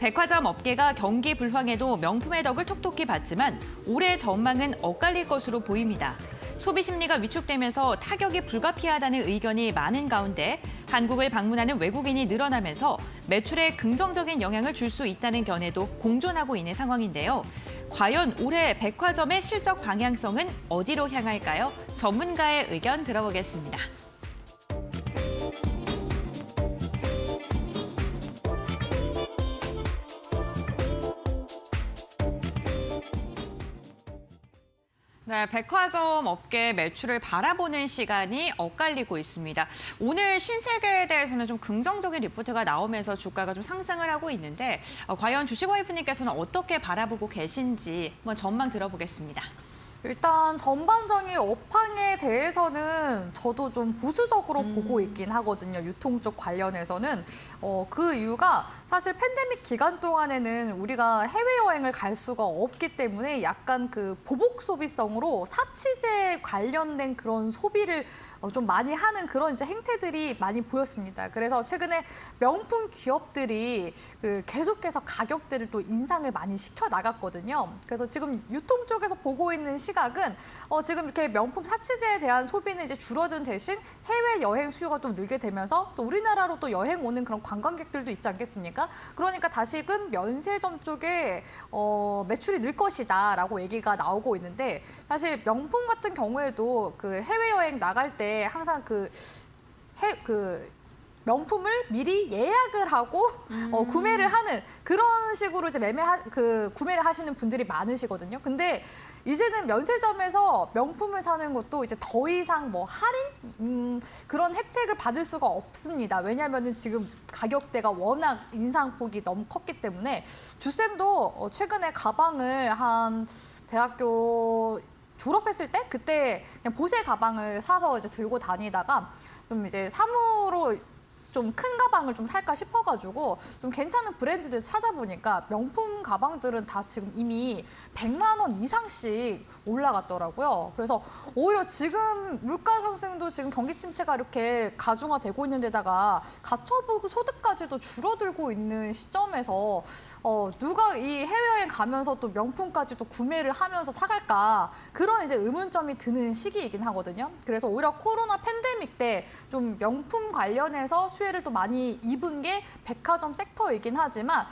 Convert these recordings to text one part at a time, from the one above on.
백화점 업계가 경기 불황에도 명품의 덕을 톡톡히 봤지만 올해 전망은 엇갈릴 것으로 보입니다. 소비 심리가 위축되면서 타격이 불가피하다는 의견이 많은 가운데 한국을 방문하는 외국인이 늘어나면서 매출에 긍정적인 영향을 줄 수 있다는 견해도 공존하고 있는 상황인데요. 과연 올해 백화점의 실적 방향성은 어디로 향할까요? 전문가의 의견 들어보겠습니다. 네, 백화점 업계 매출을 바라보는 시간이 엇갈리고 있습니다. 오늘 신세계에 대해서는 좀 긍정적인 리포트가 나오면서 주가가 좀 상승을 하고 있는데 과연 주식와이프님께서는 어떻게 바라보고 계신지 한번 전망 들어보겠습니다. 일단 전반적인 업황에 대해서는 저도 좀 보수적으로 보고 있긴 하거든요. 유통 쪽 관련해서는. 그 이유가 사실 팬데믹 기간 동안에는 우리가 해외여행을 갈 수가 없기 때문에 약간 그 보복 소비성으로 사치제 관련된 그런 소비를 좀 많이 하는 그런 이제 행태들이 많이 보였습니다. 그래서 최근에 명품 기업들이 계속해서 가격대를 또 인상을 많이 시켜 나갔거든요. 그래서 지금 유통 쪽에서 보고 있는 시각은 지금 이렇게 명품 사치제에 대한 소비는 이제 줄어든 대신 해외 여행 수요가 좀 늘게 되면서 또 우리나라로 또 여행 오는 그런 관광객들도 있지 않겠습니까? 그러니까 다시금 면세점 쪽에 매출이 늘 것이다라고 얘기가 나오고 있는데 사실 명품 같은 경우에도 그 해외 여행 나갈 때 항상 명품을 미리 예약을 하고 구매를 하는 그런 식으로 이제 구매를 하시는 분들이 많으시거든요. 근데 이제는 면세점에서 명품을 사는 것도 이제 더 이상 뭐 할인 그런 혜택을 받을 수가 없습니다. 왜냐하면은 지금 가격대가 워낙 인상폭이 너무 컸기 때문에 주쌤도 최근에 가방을 한 대학교 졸업했을 때 그때 그냥 보세 가방을 사서 이제 들고 다니다가 좀 이제 사무로 좀 큰 가방을 좀 살까 싶어가지고 좀 괜찮은 브랜드들 찾아보니까 명품 가방들은 다 지금 이미 100만 원 이상씩 올라갔더라고요. 그래서 오히려 지금 물가 상승도 지금 경기 침체가 이렇게 가중화되고 있는 데다가 가처분 소득까지도 줄어들고 있는 시점에서 누가 이 해외여행 가면서 또 명품까지 또 구매를 하면서 사갈까 그런 이제 의문점이 드는 시기이긴 하거든요. 그래서 오히려 코로나 팬데믹 때 좀 명품 관련해서 수혜를 또 많이 입은 게 백화점 섹터이긴 하지만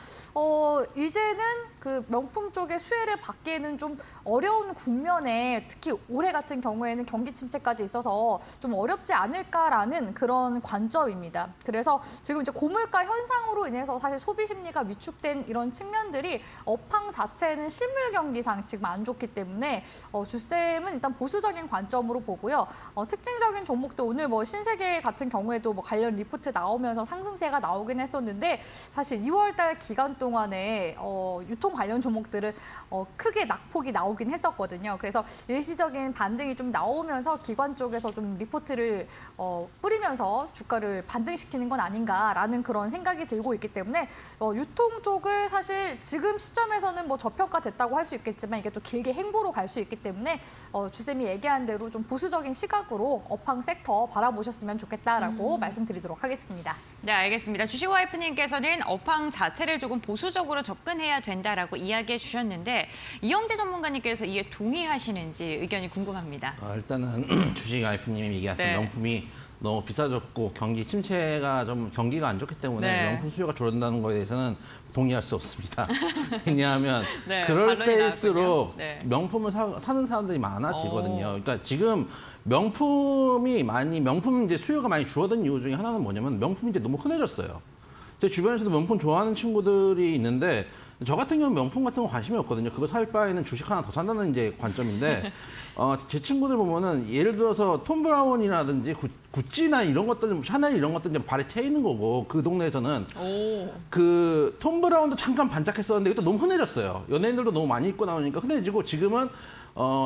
이제는 그 명품 쪽의 수혜를 받기에는 좀 어려운 국면에 특히 올해 같은 경우에는 경기 침체까지 있어서 좀 어렵지 않을까라는 그런 관점입니다. 그래서 지금 이제 고물가 현상으로 인해서 사실 소비 심리가 위축된 이런 측면들이 업황 자체는 실물 경기상 지금 안 좋기 때문에 주쌤은 일단 보수적인 관점으로 보고요. 특징적인 종목도 오늘 뭐 신세계 같은 경우에도 뭐 관련 리포트 나오면서 상승세가 나오긴 했었는데 사실 2월달 기간 동안에 유통 관련 종목들은 크게 낙폭이 나오긴 했었거든요. 그래서 일시적인 반등이 좀 나오면서 기관 쪽에서 좀 리포트를 뿌리면서 주가를 반등시키는 건 아닌가라는 그런 생각이 들고 있기 때문에 유통 쪽을 사실 지금 시점에서는 뭐 저평가됐다고 할 수 있겠지만 이게 또 길게 행보로 갈 수 있기 때문에 주쌤이 얘기한 대로 좀 보수적인 시각으로 업황 섹터 바라보셨으면 좋겠다라고 말씀드리도록 하겠습니다. 네, 알겠습니다. 주식와이프님께서는 업황 자체를 조금 보수적으로 접근해야 된다라고 이야기해 주셨는데 이영재 전문가님께서 이에 동의하시는지 의견이 궁금합니다. 일단은 주식와이프님이 얘기하신 네. 명품이 너무 비싸졌고 경기 침체가 좀 경기가 안 좋기 때문에 네. 명품 수요가 줄어든다는 거에 대해서는 동의할 수 없습니다. 왜냐하면 네, 그럴 반론이 때일수록 나왔군요. 네. 명품을 사는 사람들이 많아지거든요. 그러니까 지금 명품 이제 수요가 많이 줄어든 이유 중에 하나는 뭐냐면 명품이 이제 너무 흔해졌어요. 제 주변에서도 명품 좋아하는 친구들이 있는데 저 같은 경우는 명품 같은 거 관심이 없거든요. 그거 살 바에는 주식 하나 더 산다는 이제 관점인데 제 친구들 보면은 예를 들어서 톰 브라운이라든지 구찌나 이런 것들, 샤넬 이런 것들 이제 발에 채 있는 거고 그 동네에서는 그 톰 브라운도 잠깐 반짝했었는데 이것도 너무 흔해졌어요. 연예인들도 너무 많이 입고 나오니까 흔해지고 지금은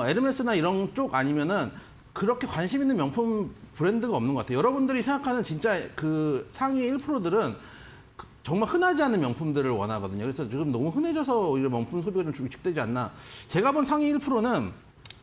에르메스나 이런 쪽 아니면은 그렇게 관심 있는 명품 브랜드가 없는 것 같아요. 여러분들이 생각하는 진짜 그 상위 1%들은 정말 흔하지 않은 명품들을 원하거든요. 그래서 지금 너무 흔해져서 오히려 명품 소비가 좀 위축되지 않나. 제가 본 상위 1%는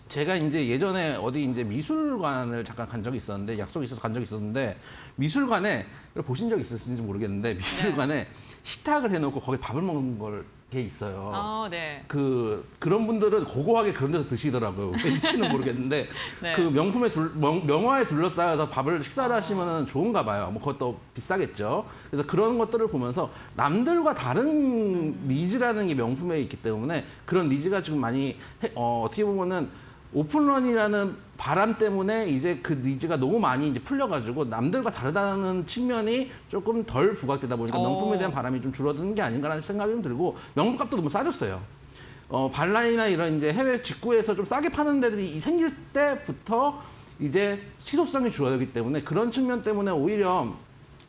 제가 이제 예전에 어디 이제 미술관을 잠깐 간 적이 있었는데 약속이 있어서 간 적이 있었는데 미술관에 보신 적 있으신지 모르겠는데 미술관에 식탁을 해놓고 거기 밥을 먹는 게 있어요. 네. 그런 분들은 고고하게 그런 데서 드시더라고요. 왠지는 모르겠는데 네. 그 명화에 둘러싸여서 밥을 식사를 하시면 좋은가 봐요. 뭐 그것도 비싸겠죠. 그래서 그런 것들을 보면서 남들과 다른 니즈라는 게 명품에 있기 때문에 그런 니즈가 지금 많이 어떻게 보면은 오픈런이라는 바람 때문에 이제 그 니즈가 너무 많이 이제 풀려가지고 남들과 다르다는 측면이 조금 덜 부각되다 보니까 명품에 대한 바람이 좀 줄어드는 게 아닌가라는 생각이 좀 들고 명품값도 너무 싸졌어요. 발라이나 이런 이제 해외 직구에서 좀 싸게 파는 데들이 생길 때부터 이제 시소 수량이 줄어들기 때문에 그런 측면 때문에 오히려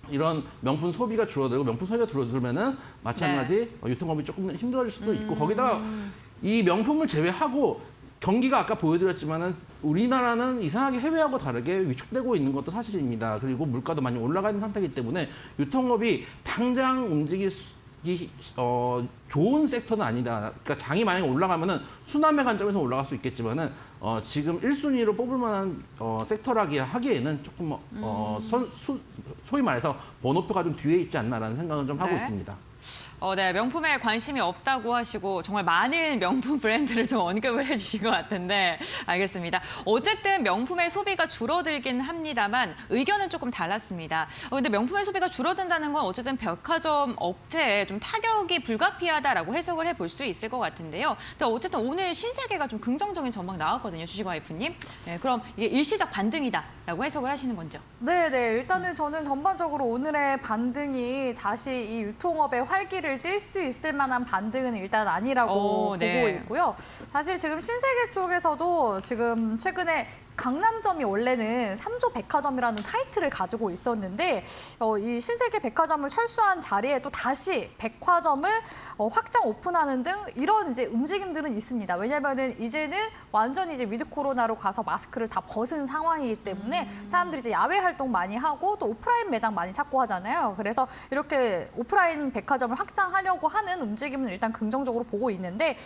이런 명품 소비가 줄어들고 명품 소비가 줄어들면은 마찬가지 유통업이 조금 힘들어질 수도 있고 거기다가 이 명품을 제외하고 경기가 아까 보여드렸지만은 우리나라는 이상하게 해외하고 다르게 위축되고 있는 것도 사실입니다. 그리고 물가도 많이 올라가 있는 상태이기 때문에 유통업이 당장 움직이기 좋은 섹터는 아니다. 그러니까 장이 만약에 올라가면은 수남의 관점에서 올라갈 수 있겠지만은 지금 1순위로 뽑을 만한 섹터라기 하기에는 조금 소위 말해서 번호표가 좀 뒤에 있지 않나라는 생각은 좀 하고 있습니다. 네, 명품에 관심이 없다고 하시고 정말 많은 명품 브랜드를 좀 언급을 해주신 것 같은데 알겠습니다. 어쨌든 명품의 소비가 줄어들긴 합니다만 의견은 조금 달랐습니다. 근데 명품의 소비가 줄어든다는 건 어쨌든 백화점 업체에 좀 타격이 불가피하다라고 해석을 해볼 수 있을 것 같은데요. 근데 어쨌든 오늘 신세계가 좀 긍정적인 전망 나왔거든요, 주식 와이프님. 네, 그럼 이게 일시적 반등이다라고 해석을 하시는 건죠? 네, 일단은 저는 전반적으로 오늘의 반등이 다시 이 유통업의 활기를 띨 수 있을 만한 반등은 일단 아니라고 보고 있고요. 사실 지금 신세계 쪽에서도 지금 최근에 강남점이 원래는 3조 백화점이라는 타이틀을 가지고 있었는데 이 신세계 백화점을 철수한 자리에 또 다시 백화점을 확장 오픈하는 등 이런 이제 움직임들은 있습니다. 왜냐하면은 이제는 완전히 이제 위드 코로나로 가서 마스크를 다 벗은 상황이기 때문에 사람들이 이제 야외 활동 많이 하고 또 오프라인 매장 많이 찾고 하잖아요. 그래서 이렇게 오프라인 백화점을 확장하려고 하는 움직임은 일단 긍정적으로 보고 있는데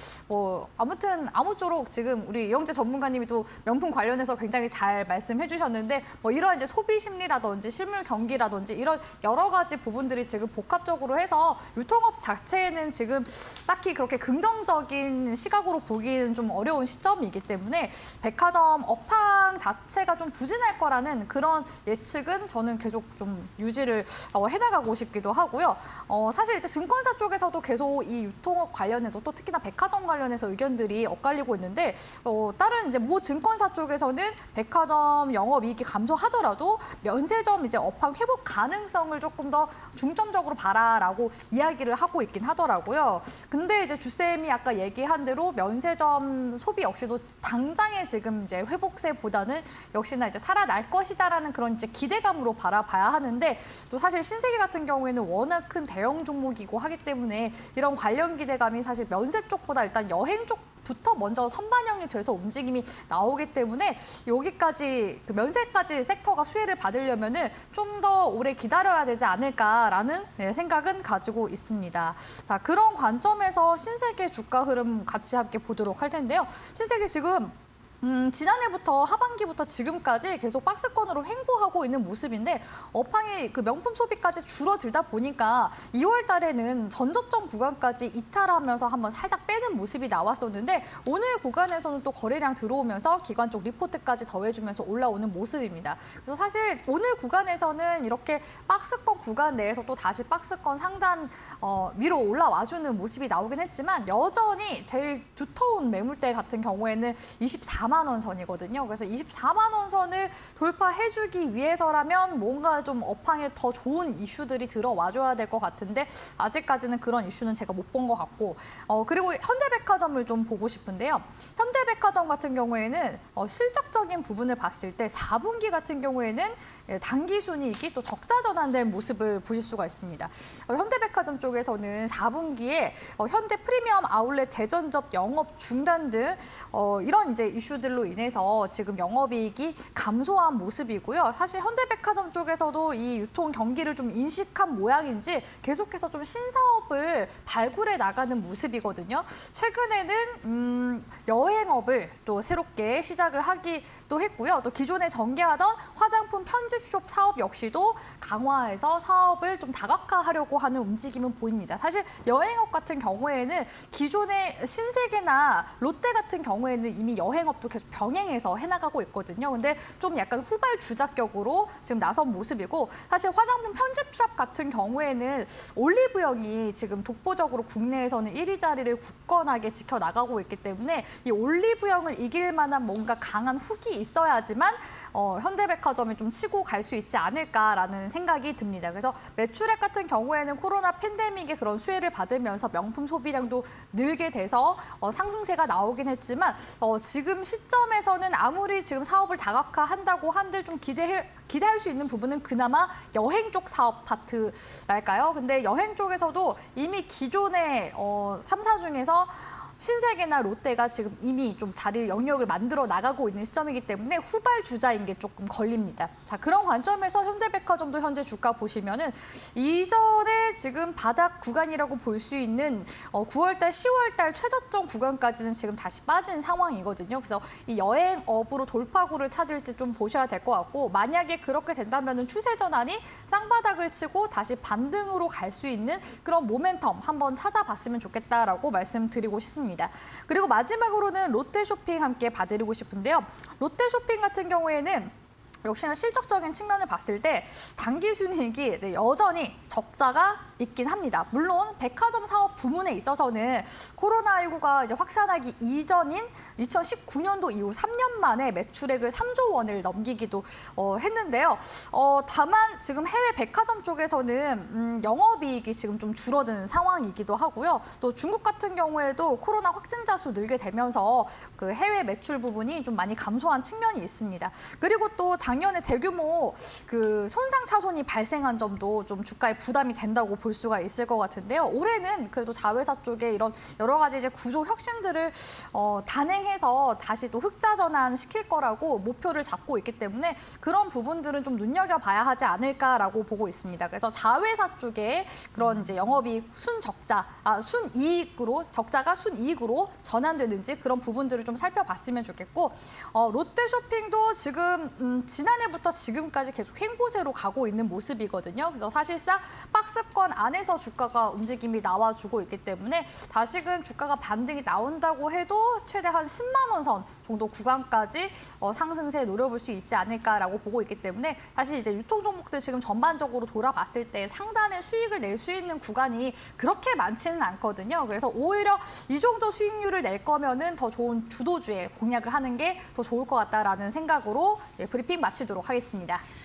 아무튼 아무쪼록 지금 우리 이영재 전문가님이 또 명품 관련해서 굉장히 잘 말씀해 주셨는데 이런 이제 소비 심리라든지 실물 경기라든지 이런 여러 가지 부분들이 지금 복합적으로 해서 유통업 자체는 지금 딱히 그렇게 긍정적인 시각으로 보기는 좀 어려운 시점이기 때문에 백화점 업황 자체가 좀 부진할 거라는 그런 예측은 저는 계속 좀 유지를 해나가고 싶기도 하고요. 사실 이제 증권사 쪽에서도 계속 이 유통업 관련해서 또 특히나 백화점 관련해서 의견들이 엇갈리고 있는데 다른 이제 모 증권사 쪽에서는 백화점 영업이익이 감소하더라도 면세점 이제 업황 회복 가능성을 조금 더 중점적으로 봐라라고 이야기를 하고 있긴 하더라고요. 근데 이제 주쌤이 아까 얘기한 대로 면세점 소비 역시도 당장에 지금 이제 회복세보다는 역시나 이제 살아날 것이다라는 그런 이제 기대감으로 바라봐야 하는데 또 사실 신세계 같은 경우에는 워낙 큰 대형 종목이고 하기 때문에 이런 관련 기대감이 사실 면세 쪽보다 일단 여행 쪽부터 먼저 선반영이 돼서 움직임이 나오기 때문에 여기까지 면세까지 섹터가 수혜를 받으려면은 좀 더 오래 기다려야 되지 않을까라는 생각은 가지고 있습니다. 자, 그런 관점에서 신세계 주가 흐름 같이 함께 보도록 할 텐데요. 신세계 지금 지난해부터 하반기부터 지금까지 계속 박스권으로 횡보하고 있는 모습인데 업황이 그 명품 소비까지 줄어들다 보니까 2월 달에는 전저점 구간까지 이탈하면서 한번 살짝 빼는 모습이 나왔었는데 오늘 구간에서는 또 거래량 들어오면서 기관 쪽 리포트까지 더해주면서 올라오는 모습입니다. 그래서 사실 오늘 구간에서는 이렇게 박스권 구간 내에서 또 다시 박스권 상단 위로 올라와주는 모습이 나오긴 했지만 여전히 제일 두터운 매물대 같은 경우에는 24만 원 선이거든요. 그래서 24만 원 선을 돌파해주기 위해서라면 뭔가 좀 업황에 더 좋은 이슈들이 들어와줘야 될 것 같은데 아직까지는 그런 이슈는 제가 못 본 것 같고 그리고 현대백화점을 좀 보고 싶은데요. 현대백화점 같은 경우에는 실적적인 부분을 봤을 때 4분기 같은 경우에는 단기 순이익이 또 적자 전환된 모습을 보실 수가 있습니다. 현대백화점 쪽에서는 4분기에 현대 프리미엄 아울렛 대전접 영업 중단 등 이런 이제 이슈 이슈들로 인해서 지금 영업이익이 감소한 모습이고요. 사실 현대백화점 쪽에서도 이 유통 경기를 좀 인식한 모양인지 계속해서 좀 신사업을 발굴해 나가는 모습이거든요. 최근에는 여행업을 또 새롭게 시작을 하기도 했고요. 또 기존에 전개하던 화장품 편집숍 사업 역시도 강화해서 사업을 좀 다각화하려고 하는 움직임은 보입니다. 사실 여행업 같은 경우에는 기존의 신세계나 롯데 같은 경우에는 이미 여행업도 계속 병행해서 해나가고 있거든요. 근데 좀 약간 후발주자격으로 지금 나선 모습이고 사실 화장품 편집샵 같은 경우에는 올리브영이 지금 독보적으로 국내에서는 1위 자리를 굳건하게 지켜나가고 있기 때문에 이 올리브영을 이길 만한 뭔가 강한 훅이 있어야지만 현대백화점이 좀 치고 갈 수 있지 않을까라는 생각이 듭니다. 그래서 매출액 같은 경우에는 코로나 팬데믹의 그런 수혜를 받으면서 명품 소비량도 늘게 돼서 상승세가 나오긴 했지만 지금 시점에서는 아무리 지금 사업을 다각화한다고 한들 좀 기대할 수 있는 부분은 그나마 여행 쪽 사업 파트랄까요? 근데 여행 쪽에서도 이미 기존의 3사 중에서 신세계나 롯데가 지금 이미 좀 영역을 만들어 나가고 있는 시점이기 때문에 후발주자인 게 조금 걸립니다. 자, 그런 관점에서 현대백화점도 현재 주가 보시면은 이전에 지금 바닥 구간이라고 볼 수 있는 9월달, 10월달 최저점 구간까지는 지금 다시 빠진 상황이거든요. 그래서 이 여행업으로 돌파구를 찾을지 좀 보셔야 될 것 같고 만약에 그렇게 된다면은 추세 전환이 쌍바닥을 치고 다시 반등으로 갈 수 있는 그런 모멘텀 한번 찾아봤으면 좋겠다라고 말씀드리고 싶습니다. 그리고 마지막으로는 롯데쇼핑 함께 봐드리고 싶은데요. 롯데쇼핑 같은 경우에는 역시나 실적적인 측면을 봤을 때 단기 순이익이 여전히 적자가 있긴 합니다. 물론 백화점 사업 부문에 있어서는 코로나19가 이제 확산하기 이전인 2019년도 이후 3년 만에 매출액을 3조 원을 넘기기도 했는데요. 다만 지금 해외 백화점 쪽에서는 영업이익이 지금 좀 줄어든 상황이기도 하고요. 또 중국 같은 경우에도 코로나 확진자 수 늘게 되면서 그 해외 매출 부분이 좀 많이 감소한 측면이 있습니다. 그리고 또 작년에 대규모 그 손상 차손이 발생한 점도 좀 주가에 부담이 된다고 볼 수가 있을 것 같은데요. 올해는 그래도 자회사 쪽에 이런 여러 가지 이제 구조 혁신들을 단행해서 다시 또 흑자 전환 시킬 거라고 목표를 잡고 있기 때문에 그런 부분들은 좀 눈여겨봐야 하지 않을까라고 보고 있습니다. 그래서 자회사 쪽에 그런 이제 영업이익 순이익으로 적자가 순이익으로 전환되는지 그런 부분들을 좀 살펴봤으면 좋겠고 롯데쇼핑도 지금 지난해부터 지금까지 계속 횡보세로 가고 있는 모습이거든요. 그래서 사실상 박스권 안에서 주가가 움직임이 나와주고 있기 때문에 다시금 주가가 반등이 나온다고 해도 최대 한 10만 원 선 정도 구간까지 상승세 노려볼 수 있지 않을까라고 보고 있기 때문에 사실 이제 유통 종목들 지금 전반적으로 돌아봤을 때 상단의 수익을 낼 수 있는 구간이 그렇게 많지는 않거든요. 그래서 오히려 이 정도 수익률을 낼 거면은 더 좋은 주도주에 공략을 하는 게 더 좋을 것 같다라는 생각으로 브리핑 마치도록 하겠습니다.